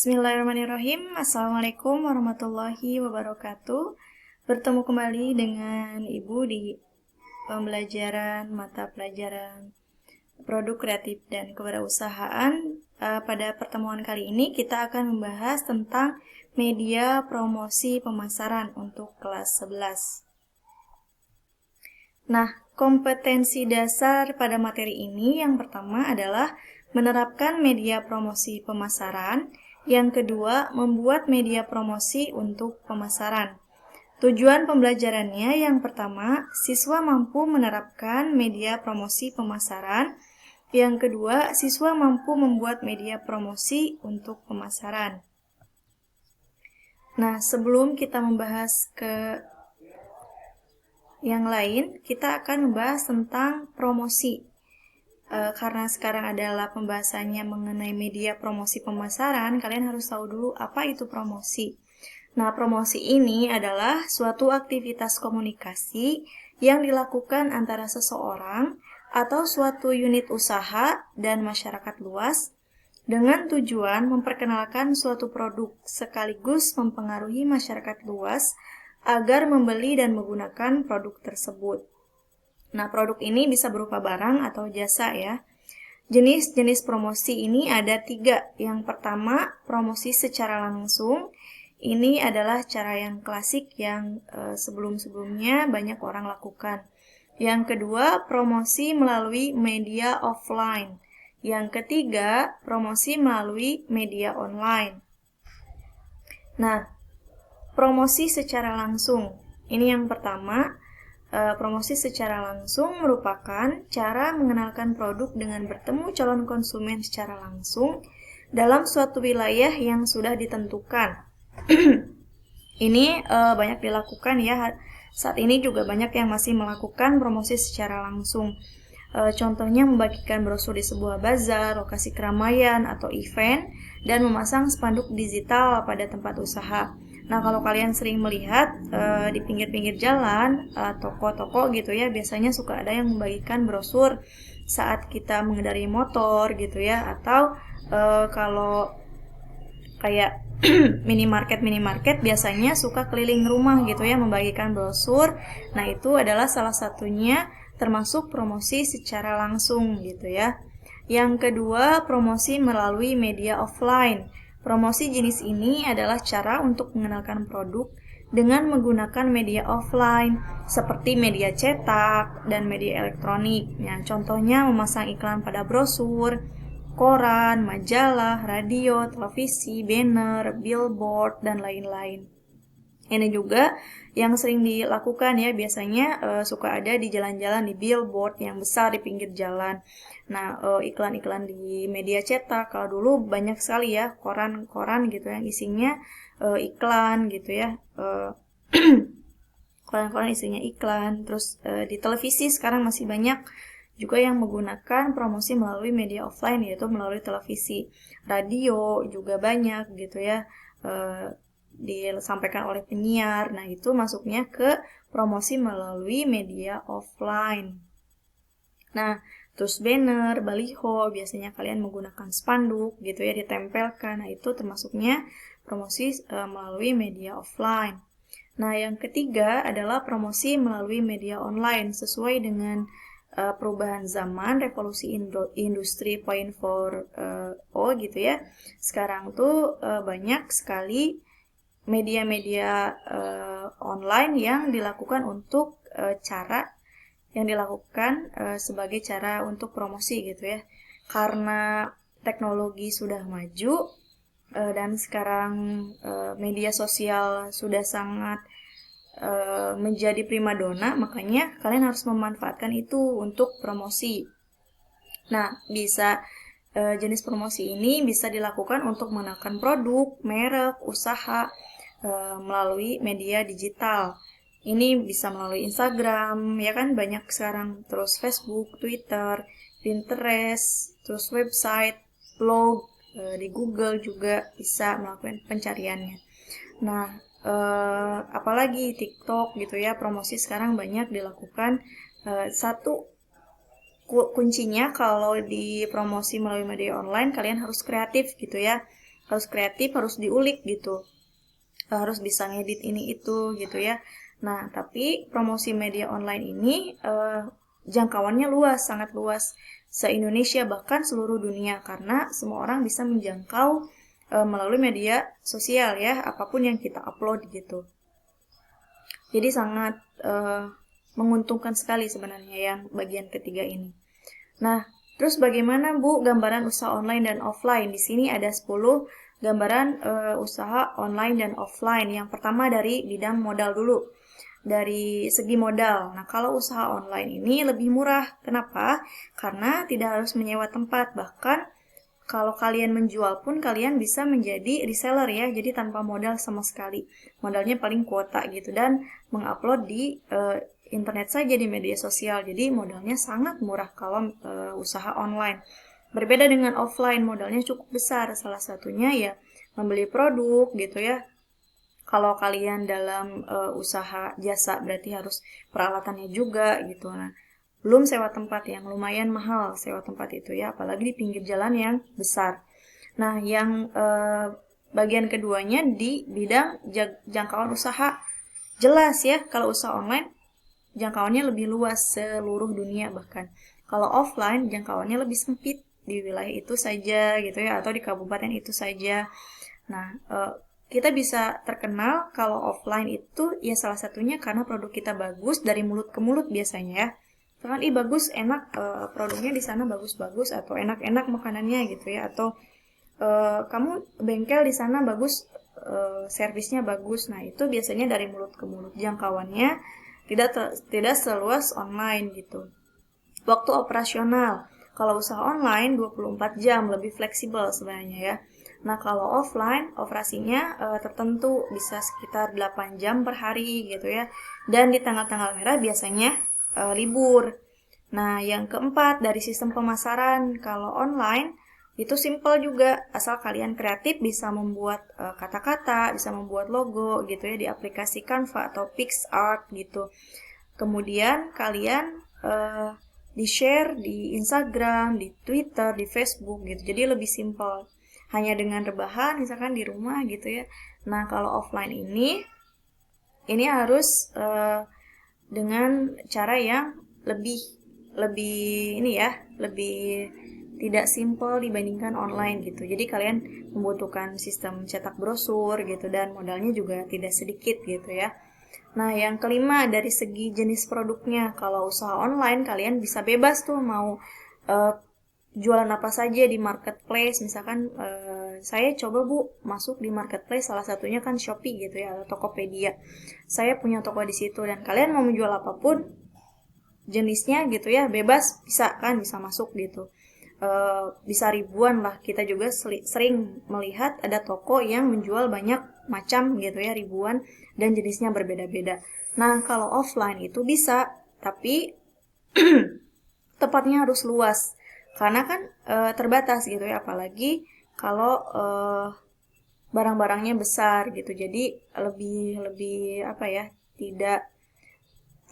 Bismillahirrahmanirrahim. Assalamualaikum warahmatullahi wabarakatuh. Bertemu kembali dengan Ibu di pembelajaran mata pelajaran produk kreatif dan kewirausahaan. Pada pertemuan kali ini kita akan membahas tentang media promosi pemasaran untuk kelas 11. Nah, kompetensi dasar pada materi ini yang pertama adalah menerapkan media promosi pemasaran. Yang kedua, membuat media promosi untuk pemasaran. Tujuan pembelajarannya yang pertama, siswa mampu menerapkan media promosi pemasaran. Yang kedua, siswa mampu membuat media promosi untuk pemasaran. Nah, sebelum kita membahas ke yang lain, kita akan membahas tentang promosi. Karena sekarang adalah pembahasannya mengenai media promosi pemasaran, kalian harus tahu dulu apa itu promosi. Nah, promosi ini adalah suatu aktivitas komunikasi yang dilakukan antara seseorang atau suatu unit usaha dan masyarakat luas dengan tujuan memperkenalkan suatu produk sekaligus mempengaruhi masyarakat luas agar membeli dan menggunakan produk tersebut. Nah, produk ini bisa berupa barang atau jasa ya. Jenis-jenis promosi ini ada 3. Yang pertama, promosi secara langsung. Ini adalah cara yang klasik yang sebelum-sebelumnya banyak orang lakukan. Yang kedua, promosi melalui media offline. Yang ketiga, promosi melalui media online. Nah, promosi secara langsung. Ini yang pertama. Promosi secara langsung merupakan cara mengenalkan produk dengan bertemu calon konsumen secara langsung dalam suatu wilayah yang sudah ditentukan. Ini banyak dilakukan ya. Saat ini juga banyak yang masih melakukan promosi secara langsung. Contohnya membagikan brosur di sebuah bazar, lokasi keramaian atau event, dan memasang spanduk digital pada tempat usaha. Nah, kalau kalian sering melihat di pinggir-pinggir jalan, toko-toko gitu ya, biasanya suka ada yang membagikan brosur saat kita mengendarai motor gitu ya, atau kalau kayak minimarket biasanya suka keliling rumah gitu ya, membagikan brosur. Nah, itu adalah salah satunya termasuk promosi secara langsung gitu ya. Yang kedua, promosi melalui media offline. Promosi jenis ini adalah cara untuk mengenalkan produk dengan menggunakan media offline seperti media cetak dan media elektronik. Nah, contohnya memasang iklan pada brosur, koran, majalah, radio, televisi, banner, billboard, dan lain-lain. Ini juga yang sering dilakukan ya, biasanya suka ada di jalan-jalan di billboard yang besar di pinggir jalan. Nah, iklan-iklan di media cetak, kalau dulu banyak sekali ya koran-koran gitu yang isinya iklan gitu ya. Koran-koran isinya iklan. Terus di televisi sekarang masih banyak juga yang menggunakan promosi melalui media offline, yaitu melalui televisi. Radio juga banyak gitu ya, disampaikan oleh penyiar. Nah, itu masuknya ke promosi melalui media offline. Nah, terus banner, baliho, biasanya kalian menggunakan spanduk gitu ya, ditempelkan. Nah, itu termasuknya promosi melalui media offline. Nah, yang ketiga adalah promosi melalui media online sesuai dengan perubahan zaman, revolusi industri 4.0 gitu ya. Sekarang tuh banyak sekali media-media online yang dilakukan untuk sebagai cara untuk promosi gitu ya. Karena teknologi sudah maju dan sekarang media sosial sudah sangat menjadi primadona, makanya kalian harus memanfaatkan itu untuk promosi. Nah, jenis promosi ini bisa dilakukan untuk mengenalkan produk, merek, usaha melalui media digital. Ini bisa melalui Instagram, ya kan banyak sekarang, terus Facebook, Twitter, Pinterest, terus website, blog, di Google juga bisa melakukan pencariannya. Nah, apalagi TikTok gitu ya, promosi sekarang banyak dilakukan. Satu kuncinya kalau di promosi melalui media online, kalian harus kreatif gitu ya. harus kreatif, harus diulik gitu, harus bisa ngedit ini itu gitu ya. Nah, tapi promosi media online ini jangkauannya luas, sangat luas, se-Indonesia bahkan seluruh dunia, karena semua orang bisa menjangkau melalui media sosial ya, apapun yang kita upload gitu. Jadi sangat menguntungkan sekali sebenarnya yang bagian ketiga ini. Nah, terus bagaimana Bu gambaran usaha online dan offline? Di sini ada 10 gambaran usaha online dan offline. Yang pertama dari bidang modal dulu. Dari segi modal. Nah, kalau usaha online ini lebih murah. Kenapa? Karena tidak harus menyewa tempat. Bahkan kalau kalian menjual pun kalian bisa menjadi reseller ya. Jadi tanpa modal sama sekali. Modalnya paling kuota gitu, dan mengupload di internet saja di media sosial. Jadi modalnya sangat murah kalau usaha online. Berbeda dengan offline, modalnya cukup besar. Salah satunya ya membeli produk gitu ya. Kalau kalian dalam usaha jasa berarti harus peralatannya juga gitu. Nah, belum sewa tempat yang lumayan mahal, sewa tempat itu ya, apalagi di pinggir jalan yang besar. Nah, yang bagian keduanya di bidang jangkauan usaha. Jelas ya, kalau usaha online jangkauannya lebih luas seluruh dunia bahkan. Kalau offline jangkauannya lebih sempit di wilayah itu saja gitu ya, atau di kabupaten itu saja. Nah, kita bisa terkenal kalau offline itu ya salah satunya karena produk kita bagus dari mulut ke mulut biasanya ya. Kan bagus, enak, produknya di sana bagus-bagus, atau enak-enak makanannya gitu ya, atau kamu bengkel di sana bagus, servisnya bagus. Nah, itu biasanya dari mulut ke mulut. Jangkauannya tidak seluas online gitu. Waktu operasional. Kalau usaha online 24 jam, lebih fleksibel sebenarnya ya. Nah, kalau offline operasinya tertentu, bisa sekitar 8 jam per hari gitu ya. Dan di tanggal-tanggal merah biasanya libur. Nah, yang keempat dari sistem pemasaran. Kalau online itu simple juga, asal kalian kreatif bisa membuat kata-kata, bisa membuat logo gitu ya di aplikasi Canva atau PixArt gitu. Kemudian kalian di-share di Instagram, di Twitter, di Facebook gitu. Jadi lebih simple. Hanya dengan rebahan misalkan di rumah gitu ya. Nah, kalau offline ini harus dengan cara yang lebih lebih ini ya, lebih tidak simple dibandingkan online gitu. Jadi kalian membutuhkan sistem cetak brosur gitu, dan modalnya juga tidak sedikit gitu ya. Nah, yang kelima dari segi jenis produknya. Kalau usaha online kalian bisa bebas tuh mau jualan apa saja di marketplace. Misalkan saya coba Bu masuk di marketplace, salah satunya kan Shopee gitu ya, atau Tokopedia. Saya punya toko di situ, dan kalian mau menjual apapun jenisnya gitu ya, bebas, bisa kan, bisa masuk gitu. Bisa ribuan lah. Kita juga sering melihat ada toko yang menjual banyak macam gitu ya, ribuan, dan jenisnya berbeda-beda. Nah, kalau offline itu bisa, tapi tempatnya harus luas, karena kan terbatas gitu ya, apalagi kalau barang-barangnya besar gitu. Jadi lebih lebih apa ya, tidak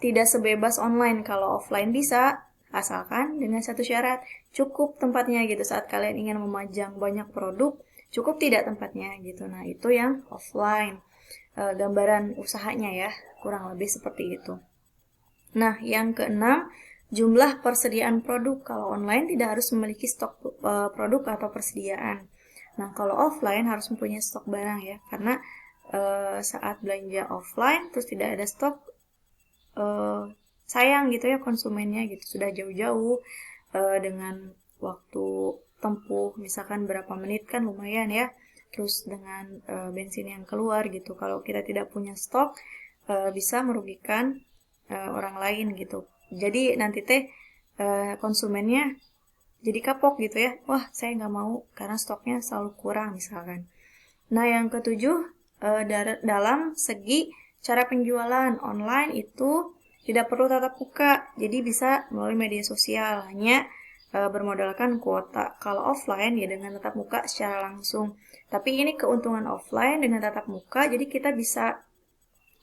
tidak sebebas online. Kalau offline bisa, asalkan dengan satu syarat, cukup tempatnya gitu. Saat kalian ingin memajang banyak produk, cukup tidak tempatnya gitu. Nah, itu yang offline. Gambaran usahanya ya, kurang lebih seperti itu. Nah, yang keenam, jumlah persediaan produk. Kalau online tidak harus memiliki stok produk atau persediaan. Nah, kalau offline harus mempunyai stok barang ya, karena saat belanja offline terus tidak ada stok, sayang gitu ya konsumennya gitu, sudah jauh-jauh dengan waktu tempuh misalkan berapa menit kan lumayan ya, terus dengan bensin yang keluar gitu. Kalau kita tidak punya stok bisa merugikan orang lain gitu. Jadi nanti teh konsumennya jadi kapok gitu ya, wah saya nggak mau karena stoknya selalu kurang misalkan. Nah, yang ketujuh, dalam segi cara penjualan online itu tidak perlu tatap muka, jadi bisa melalui media sosial, hanya bermodalkan kuota. Kalau offline ya dengan tatap muka secara langsung. Tapi ini keuntungan offline dengan tatap muka, jadi kita bisa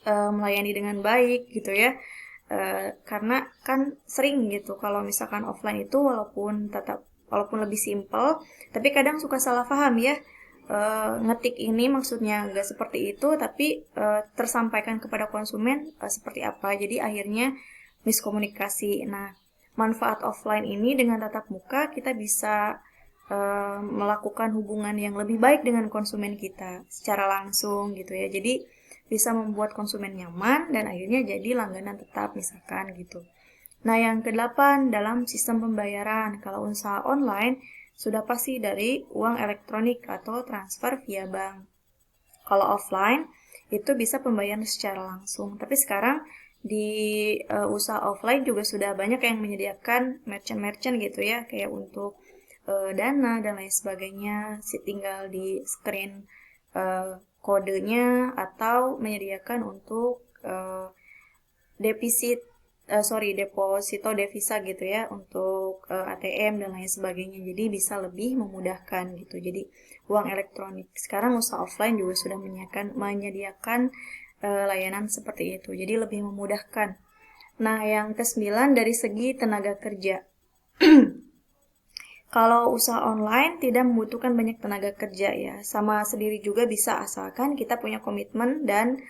melayani dengan baik gitu ya. Karena kan sering gitu kalau misalkan offline itu walaupun lebih simpel, tapi kadang suka salah paham ya. ngetik ini maksudnya nggak seperti itu, tapi tersampaikan kepada konsumen seperti apa. Jadi akhirnya miskomunikasi. Nah, manfaat offline ini dengan tatap muka kita bisa melakukan hubungan yang lebih baik dengan konsumen kita secara langsung gitu ya. Jadi bisa membuat konsumen nyaman dan akhirnya jadi langganan tetap misalkan gitu. Nah, yang kedelapan dalam sistem pembayaran. Kalau usaha online sudah pasti dari uang elektronik atau transfer via bank. Kalau offline itu bisa pembayaran secara langsung. Tapi sekarang di usaha offline juga sudah banyak yang menyediakan merchant-merchant gitu ya, kayak untuk Dana dan lain sebagainya, tinggal di screen kodenya atau menyediakan untuk deposito devisa gitu ya, untuk ATM dan lain sebagainya. Jadi bisa lebih memudahkan gitu. Jadi uang elektronik. Sekarang usaha offline juga sudah menyediakan layanan seperti itu. Jadi lebih memudahkan. Nah, yang ke-9 dari segi tenaga kerja. Kalau usaha online tidak membutuhkan banyak tenaga kerja ya, sama sendiri juga bisa asalkan kita punya komitmen dan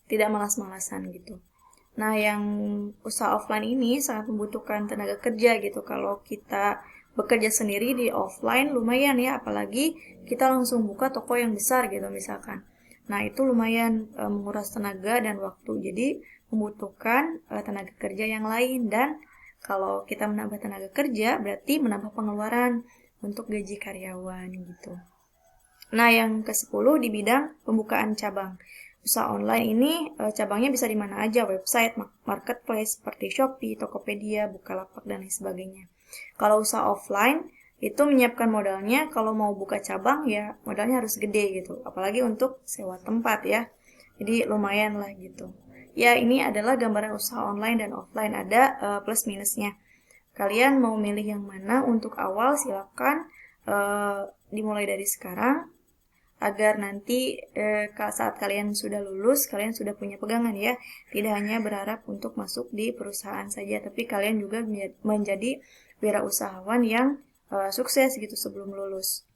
tidak malas-malasan gitu. Nah, yang usaha offline ini sangat membutuhkan tenaga kerja gitu. Kalau kita bekerja sendiri di offline lumayan ya, apalagi kita langsung buka toko yang besar gitu misalkan. Nah, itu lumayan menguras tenaga dan waktu. Jadi membutuhkan tenaga kerja yang lain, dan kalau kita menambah tenaga kerja berarti menambah pengeluaran untuk gaji karyawan gitu. Nah, yang ke-10 di bidang pembukaan cabang. Usaha online ini cabangnya bisa di mana aja, website, marketplace seperti Shopee, Tokopedia, Bukalapak, dan lain sebagainya. Kalau usaha offline itu menyiapkan modalnya, kalau mau buka cabang ya modalnya harus gede gitu, apalagi untuk sewa tempat ya. Jadi lumayan lah gitu. Ya, ini adalah gambaran usaha online dan offline, ada plus minusnya. Kalian mau milih yang mana untuk awal, silakan dimulai dari sekarang agar nanti saat kalian sudah lulus, kalian sudah punya pegangan ya. Tidak hanya berharap untuk masuk di perusahaan saja, tapi kalian juga menjadi wirausahawan yang sukses gitu sebelum lulus.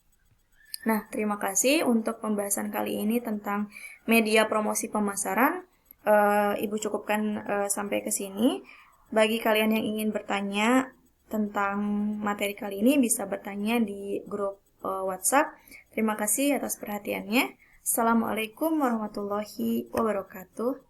Nah, terima kasih untuk pembahasan kali ini tentang media promosi pemasaran. Ibu cukupkan sampai ke sini. Bagi kalian yang ingin bertanya tentang materi kali ini, bisa bertanya di grup WhatsApp. Terima kasih atas perhatiannya. Assalamualaikum warahmatullahi wabarakatuh.